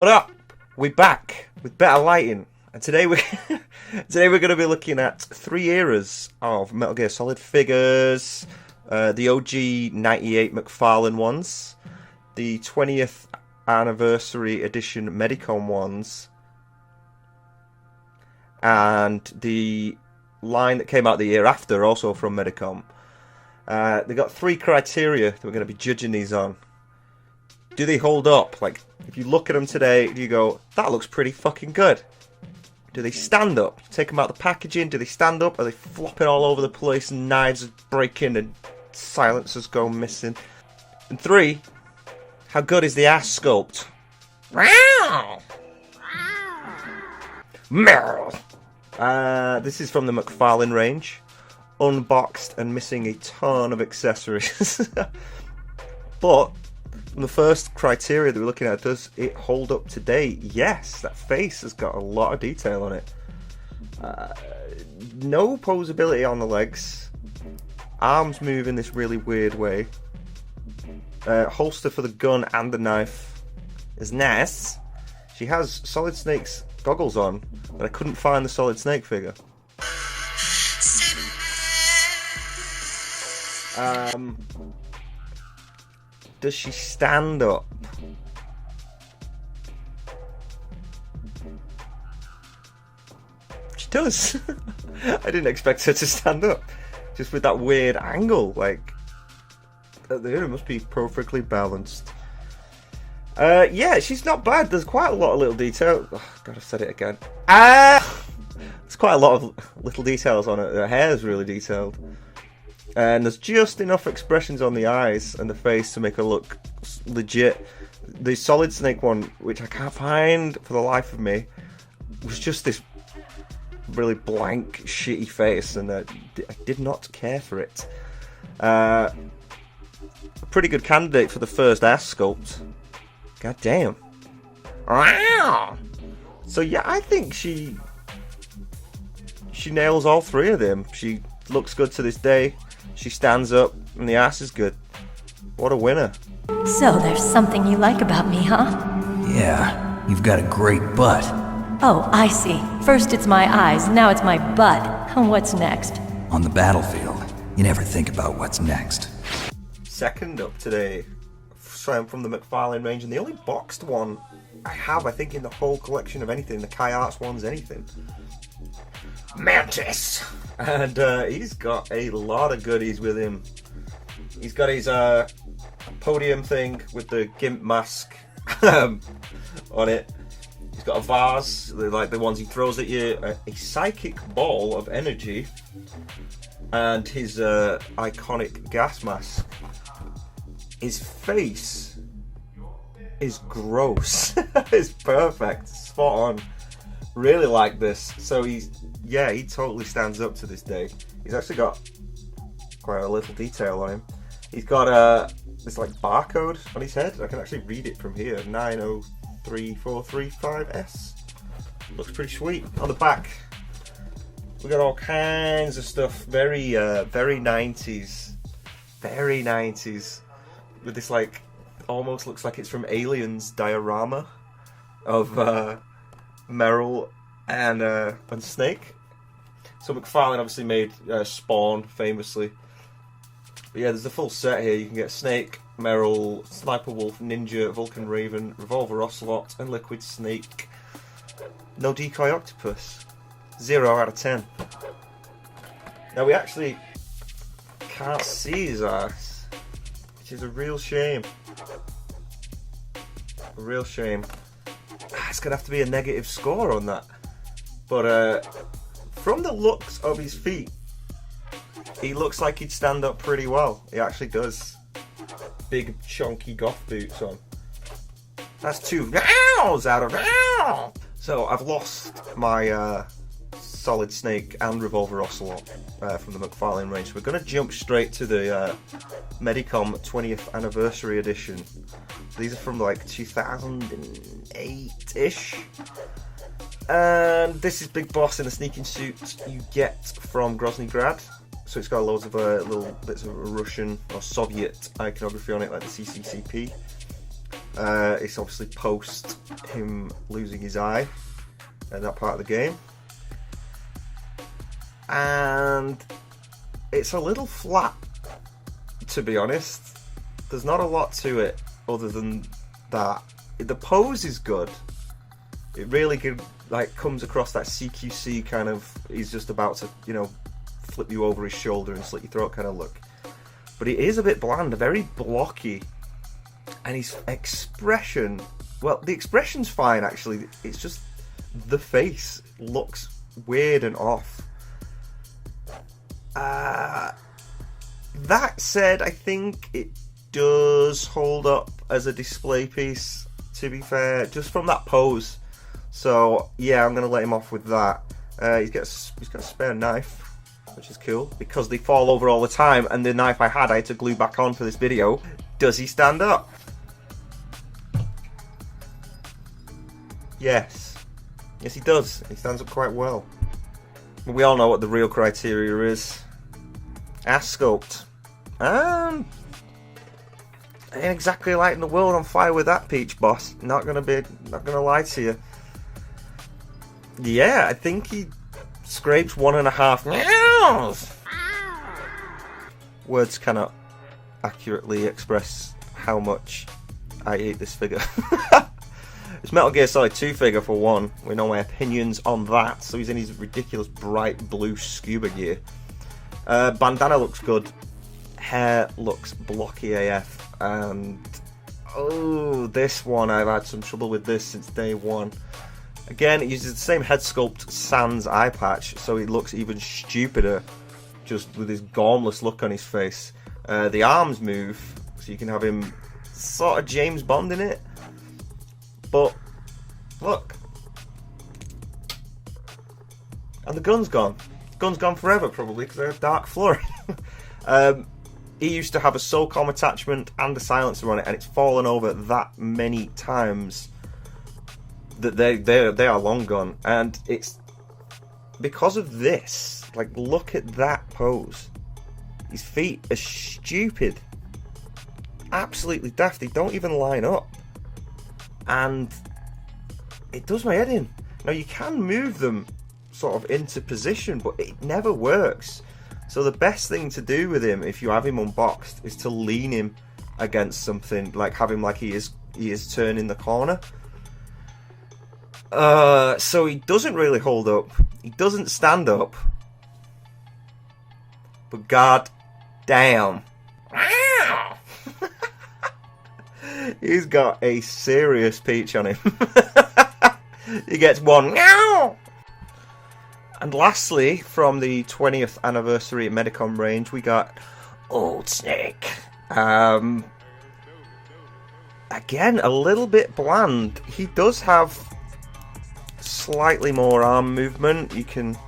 What up? We're back with better lighting, and today we're going to be looking at 3 eras of Metal Gear Solid figures: the OG '98 McFarlane ones, the 20th anniversary edition Medicom ones, and the line that came out the year after, also from Medicom. They got 3 criteria that we're going to be judging these on. Do they hold up? Like, if you look at them today, do you go, that looks pretty fucking good? Do they stand up? Take them out of the packaging, do they stand up? Are they flopping all over the place and knives are breaking and silencers go missing? And 3, how good is the ass sculpt? This is from the McFarlane range. Unboxed and missing a ton of accessories. But from the first criteria that we're looking at, does it hold up today? Yes, that face has got a lot of detail on it. No posability on the legs. Arms move in this really weird way. Holster for the gun and the knife is nice. She has Solid Snake's goggles on, but I couldn't find the Solid Snake figure. Does she stand up? She does. I didn't expect her to stand up. Just with that weird angle, like, it must be perfectly balanced. Yeah, she's not bad. There's quite a lot of little detail. Oh, God, I've said it again. There's quite a lot of little details on it. Her hair's really detailed. And there's just enough expressions on the eyes and the face to make her look legit. The Solid Snake one, which I can't find for the life of me, was just this really blank, shitty face, and I did not care for it. A pretty good candidate for the first ass sculpt. God damn. So yeah, I think she nails all 3 of them. She looks good to this day. She stands up, and the ass is good. What a winner. So there's something you like about me, huh? Yeah, you've got a great butt. Oh, I see. First it's my eyes, now it's my butt. What's next? On the battlefield, you never think about what's next. Second up today, from the McFarlane range, and the only boxed one I have, I think, in the whole collection of anything. The Kai Arts one's anything. Mantis! And he's got a lot of goodies with him. He's got his podium thing with the gimp mask on it. He's got a vase, like the ones he throws at you, a psychic ball of energy, and his iconic gas mask. His face is gross. It's perfect, spot on. Really like this. So he totally stands up to this day. He's actually got quite a little detail on him. He's got this like barcode on his head. I can actually read it from here. 903435S. Looks pretty sweet. On the back, we got all kinds of stuff. Very 90s. Very 90s. With this, like, almost looks like it's from Aliens diorama of Meryl and Snake. So McFarlane obviously made Spawn famously. But yeah, there's a full set here. You can get Snake, Meryl, Sniper Wolf, Ninja, Vulcan Raven, Revolver Ocelot, and Liquid Snake. No Decoy Octopus. 0 out of 10. Now we actually can't see his ass, which is a real shame. A real shame. It's going to have to be a negative score on that. But from the looks of his feet, he looks like he'd stand up pretty well. He actually does. Big, chunky goth boots on. That's 2 rounds out of round. So I've lost my Solid Snake and Revolver Ocelot from the McFarlane range. So we're going to jump straight to the Medicom 20th Anniversary Edition. These are from like 2008-ish. And this is Big Boss in a sneaking suit you get from Grozny Grad. So it's got loads of little bits of Russian or Soviet iconography on it, like the CCCP. It's obviously post him losing his eye in that part of the game. And it's a little flat, to be honest. There's not a lot to it other than that. The pose is good. It really good, like, comes across that CQC kind of, he's just about to, you know, flip you over his shoulder and slit your throat kind of look. But it is a bit bland, very blocky. And his expression, well, the expression's fine actually. It's just the face looks weird and off. That said, I think it does hold up as a display piece, to be fair, just from that pose. So yeah, I'm going to let him off with that. He's got a spare knife, which is cool, because they fall over all the time, and the knife I had to glue back on for this video. Does he stand up? Yes. Yes, he does. He stands up quite well. But we all know what the real criteria is. Ass sculpt. I ain't exactly lighting the world on fire with that, Peach Boss. Not gonna lie to you. Yeah, I think he scrapes 1.5 meows. Words cannot accurately express how much I hate this figure. It's Metal Gear Solid 2 figure for one. We know my opinions on that. So he's in his ridiculous bright blue scuba gear. Bandana looks good. Hair looks blocky AF. And oh, this one, I've had some trouble with this since day one. Again, it uses the same head sculpt sans eye patch, so he looks even stupider, just with his gormless look on his face. The arms move, so you can have him sort of James Bond in it. But look, and the gun's gone. The gun's gone forever, probably, because I have dark flooring. He used to have a SOCOM attachment and a silencer on it, and it's fallen over that many times that they are long gone. And it's because of this. Like, look at that pose. His feet are stupid, absolutely daft. They don't even line up, and it does my head in. Now, you can move them sort of into position, but it never works. So the best thing to do with him, if you have him unboxed, is to lean him against something, like have him like he is turning the corner. So he doesn't really hold up. He doesn't stand up. But god damn. He's got a serious peach on him. He gets one. And lastly, from the 20th anniversary Medicom range, we got Old Snake. Again, a little bit bland. He does have slightly more arm movement. You can sort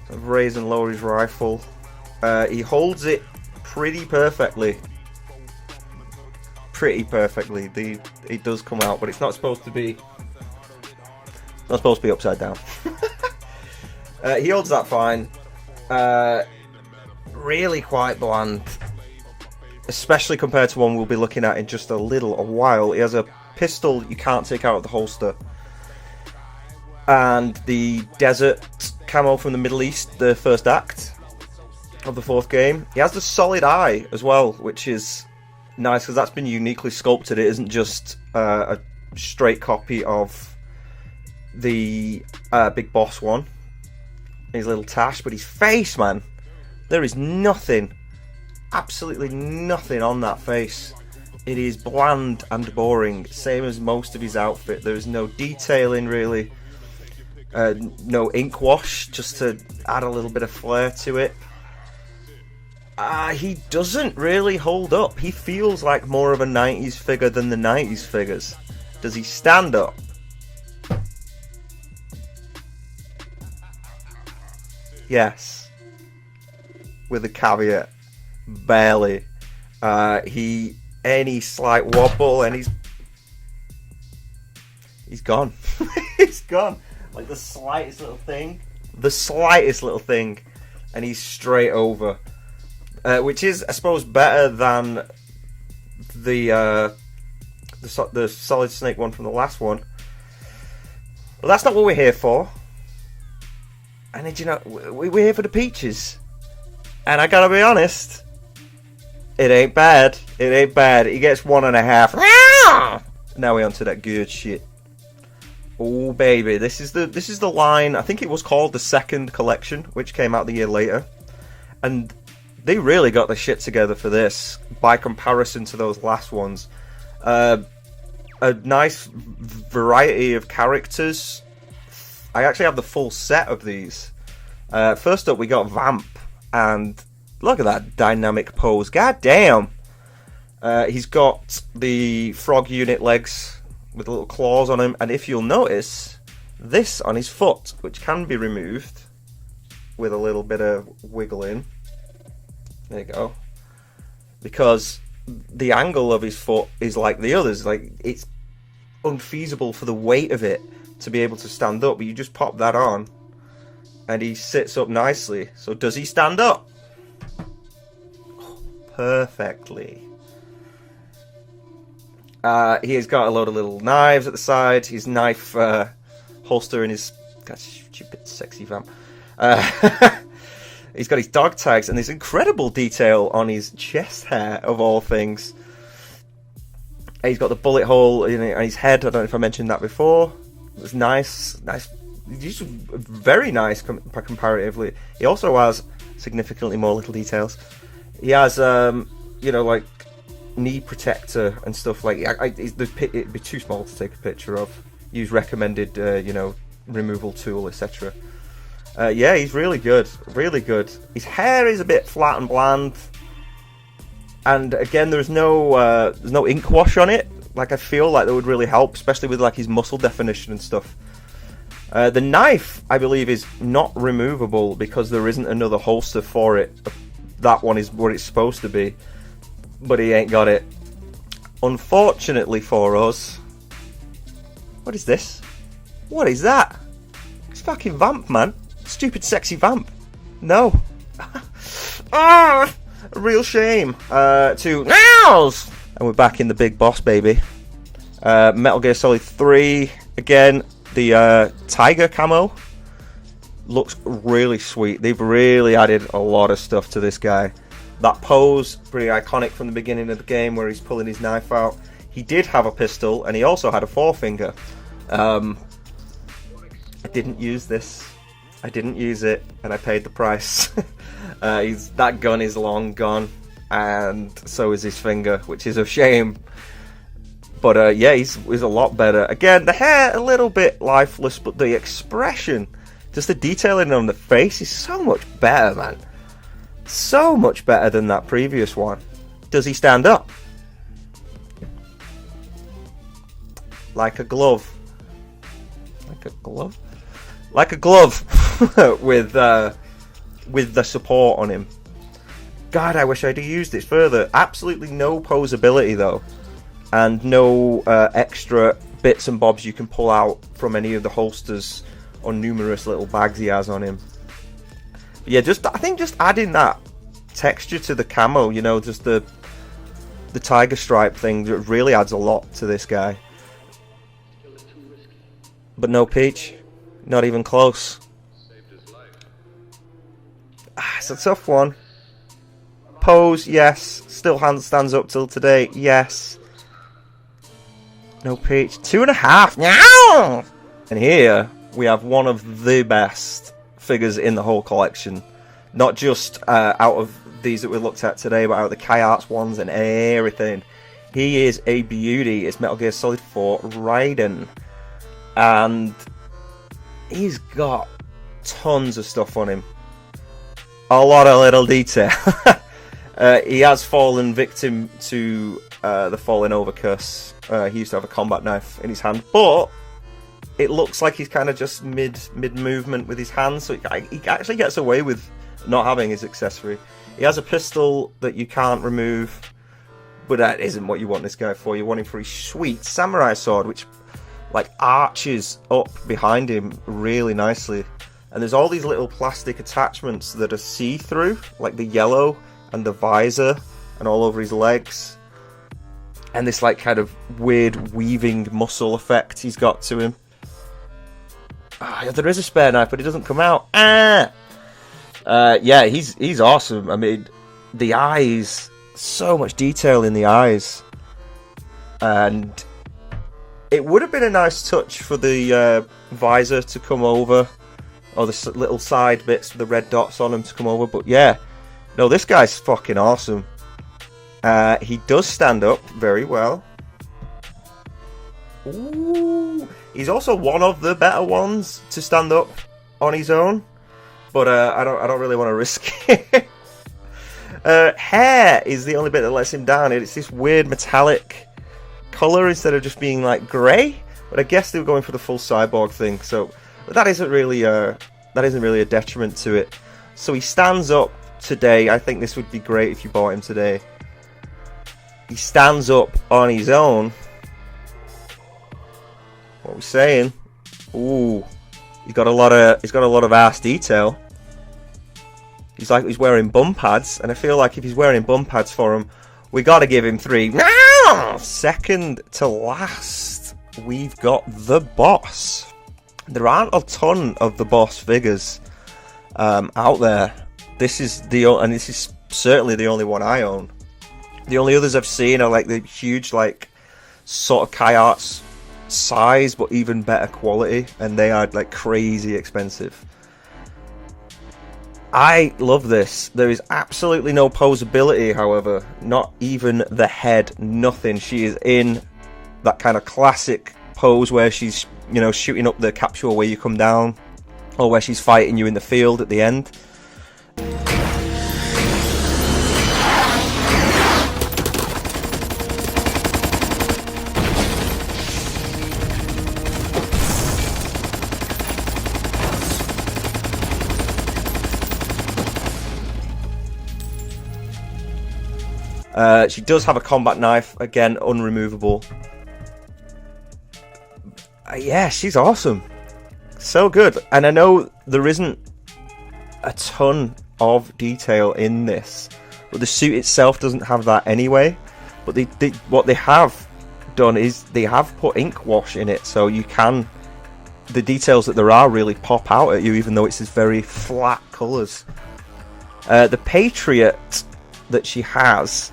of raise and lower his rifle. He holds it pretty perfectly. It does come out, but it's not supposed to be. Not supposed to be upside down. He holds that fine. Really quite bland, especially compared to one we'll be looking at in just a while. He has a pistol you can't take out of the holster, and the desert camo from the Middle East, the first act of the 4th game. He has the solid eye as well, which is nice because that's been uniquely sculpted. It isn't just a straight copy of the Big Boss one, his little tash, but his face, man, there is nothing, absolutely nothing on that face. It is bland and boring, same as most of his outfit. There is no detailing really, no ink wash just to add a little bit of flair to it. He doesn't really hold up. He feels like more of a 90s figure than the 90s figures. Does he stand up? Yes, with a caveat, barely. Any slight wobble and he's gone. He's gone. Like the slightest little thing, and he's straight over. Which is, I suppose, better than the the Solid Snake one from the last one. But that's not what we're here for. And then, you know, we're here for the peaches. And I gotta be honest, it ain't bad. It ain't bad. He gets 1.5. Now we're onto that good shit. Oh baby, this is the line. I think it was called the second collection, which came out the year later. And they really got the shit together for this by comparison to those last ones. A nice variety of characters. I actually have the full set of these. First up, we got Vamp, and look at that dynamic pose. God damn! He's got the frog unit legs with little claws on him, and if you'll notice, this on his foot, which can be removed with a little bit of wiggling. There you go. Because the angle of his foot is like the others. Like, it's unfeasible for the weight of it to be able to stand up, but you just pop that on and he sits up nicely. So does he stand up? Oh, perfectly. He has got a load of little knives at the side. His knife holster in his... God, stupid sexy Vamp. He's got his dog tags and this incredible detail on his chest hair, of all things. He's got the bullet hole in his head. I don't know if I mentioned that before. It's nice. Just very nice comparatively. He also has significantly more little details. He has, you know, like knee protector and stuff like. It'd be too small to take a picture of. Use recommended, you know, removal tool, etc. Yeah, he's really good. Really good. His hair is a bit flat and bland. And again, there's no ink wash on it. Like, I feel like that would really help, especially with like his muscle definition and stuff. The knife, I believe, is not removable because there isn't another holster for it. That one is what it's supposed to be, but he ain't got it. Unfortunately for us, what is this? What is that? It's fucking Vamp, man. Stupid sexy Vamp. No. Ah, a real shame. To nows, and we're back in the big boss, baby. Metal Gear Solid 3 again. The tiger camo looks really sweet. They've really added a lot of stuff to this guy. That pose, pretty iconic from the beginning of the game, where he's pulling his knife out. He did have a pistol, and he also had a forefinger. I didn't use this. I didn't use it, and I paid the price. That gun is long gone, and so is his finger, which is a shame. But yeah, he's a lot better. Again, the hair a little bit lifeless, but the expression, just the detailing on the face is so much better, man. So much better than that previous one. Does he stand up? Like a glove. Like a glove? Like a glove with the support on him. God, I wish I'd have used this further. Absolutely no posability though, and no extra bits and bobs you can pull out from any of the holsters or numerous little bags he has on him. But yeah, I think just adding that texture to the camo, you know, just the tiger stripe thing, really adds a lot to this guy. But no Peach. Not even close. It's a tough one. Pose, yes. Still stands up till today, yes. No Peach. 2.5. Meow! And here we have one of the best figures in the whole collection. Not just out of these that we looked at today, but out of the Kai Arts ones and everything. He is a beauty. It's Metal Gear Solid 4 Raiden. And he's got tons of stuff on him. A lot of little detail. He has fallen victim to the falling over curse. He used to have a combat knife in his hand, but it looks like he's kind of just mid movement with his hands, so he actually gets away with not having his accessory. He has a pistol that you can't remove, but that isn't what you want this guy for. You want him for his sweet samurai sword, which like arches up behind him really nicely. And there's all these little plastic attachments that are see-through, like the yellow and the visor and all over his legs. And this like kind of weird weaving muscle effect he's got to him. There is a spare knife, but it doesn't come out. Yeah, he's awesome. I mean, the eyes, so much detail in the eyes. And it would have been a nice touch for the visor to come over, or the little side bits with the red dots on them to come over. But yeah, no, this guy's fucking awesome. He does stand up very well. Ooh, he's also one of the better ones to stand up on his own, but I don't really want to risk it. Hair is the only bit that lets him down. It's this weird metallic color instead of just being like grey. But I guess they were going for the full cyborg thing, so that isn't really a detriment to it. So he stands up today. I think this would be great if you bought him today. He stands up on his own. What are we saying? Ooh, he's got a lot of ass detail. He's wearing bum pads, and I feel like if he's wearing bum pads for him, we got to give him 3. Second to last, we've got the boss. There aren't a ton of the boss figures out there. This is certainly the only one I own. The only others I've seen are like the huge, like sort of Kai Arts size, but even better quality, and they are like crazy expensive. I love this. There is absolutely no posability, however, not even the head, nothing. She is in that kind of classic pose where she's, you know, shooting up the capsule where you come down, or where she's fighting you in the field at the end. She does have a combat knife, again, unremovable. Yeah, she's awesome. So good. And I know there isn't a ton of detail in this, but the suit itself doesn't have that anyway. But what they have done is they have put ink wash in it, so you can... the details that there are really pop out at you, even though it's this very flat colours. The Patriot that she has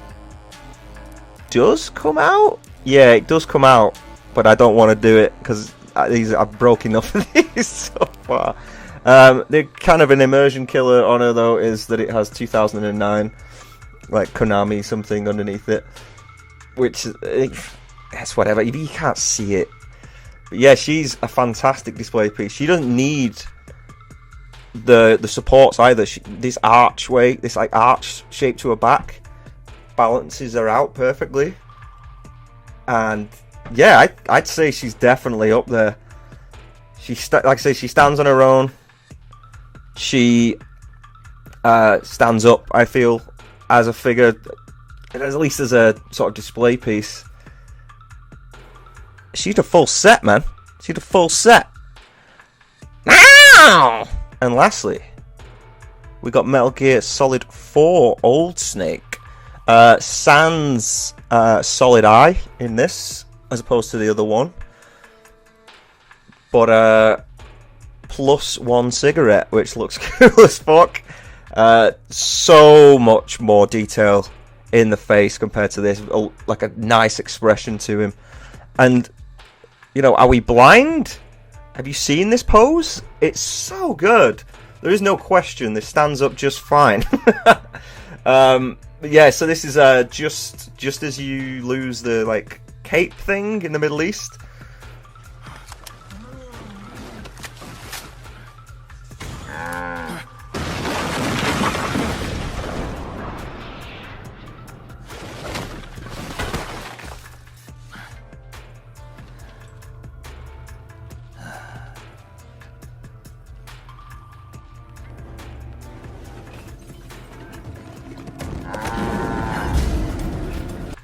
does come out. Yeah, it does come out, but I don't want to do it because I've broken enough of these so far. The kind of an immersion killer on her though is that it has 2009 like Konami something underneath it, which that's whatever. You can't see it, but yeah, she's a fantastic display piece. She doesn't need the supports either. This archway, this like arch shape to her back, balances her out perfectly. And yeah, I'd say she's definitely up there. Like I say, she stands on her own. She stands up, I feel, as a figure, at least as a sort of display piece. She's a full set, man. She's a full set. And lastly, we got Metal Gear Solid 4 Old Snake. Sans solid eye in this, as opposed to the other one. But plus 1 cigarette, which looks cool as fuck. So much more detail in the face compared to this. Like a nice expression to him. And, you know, are we blind? Have you seen this pose? It's so good. There is no question this stands up just fine. Yeah, so this is just as you lose the like cape thing in the Middle East.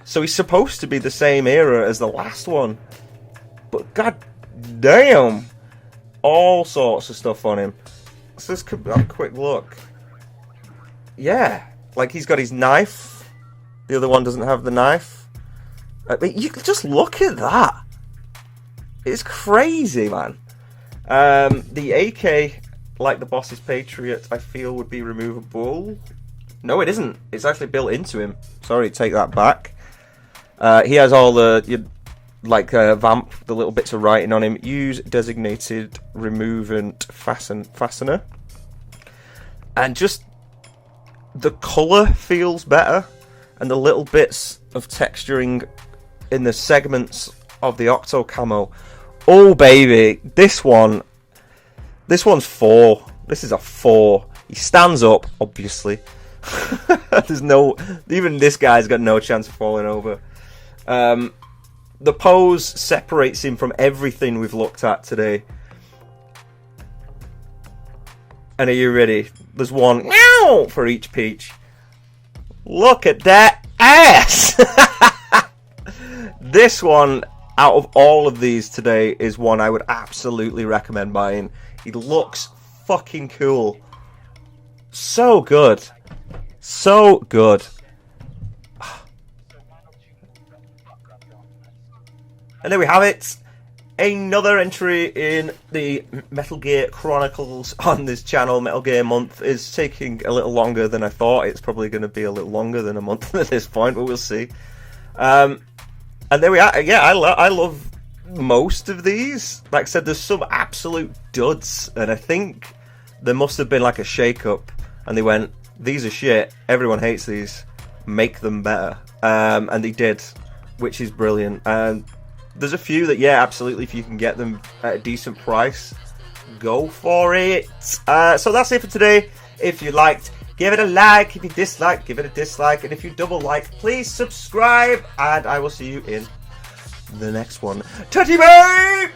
So he's supposed to be the same era as the last one, but god damn, all sorts of stuff on him. So let's have a quick look. Yeah, like he's got his knife. The other one doesn't have the knife. I mean, you just look at that. It's crazy, man. The AK, like the boss's Patriot, I feel would be removable. No, it isn't. It's actually built into him. Sorry, take that back. He has all the, like Vamp, the little bits of writing on him. Use designated removant fastener. And just the colour feels better. And the little bits of texturing in the segments of the Octo camo. Oh, baby. This one's 4. This is a 4. He stands up, obviously. There's no... Even this guy's got no chance of falling over. The pose separates him from everything we've looked at today. And are you ready? There's one for each peach. Look at that ass! This one, out of all of these today, is one I would absolutely recommend buying. He looks fucking cool. So good. So good. And there we have it. Another entry in the Metal Gear Chronicles on this channel. Metal Gear Month is taking a little longer than I thought. It's probably going to be a little longer than a month at this point, but we'll see. And there we are. Yeah, I love most of these. Like I said, there's some absolute duds, and I think there must have been like a shake-up, and they went, these are shit, everyone hates these, make them better. And they did, which is brilliant. And there's a few that, yeah, absolutely, if you can get them at a decent price, go for it. So that's it for today. If you liked, give it a like. If you dislike, give it a dislike. And if you double like, please subscribe. And I will see you in the next one. Tutty babe!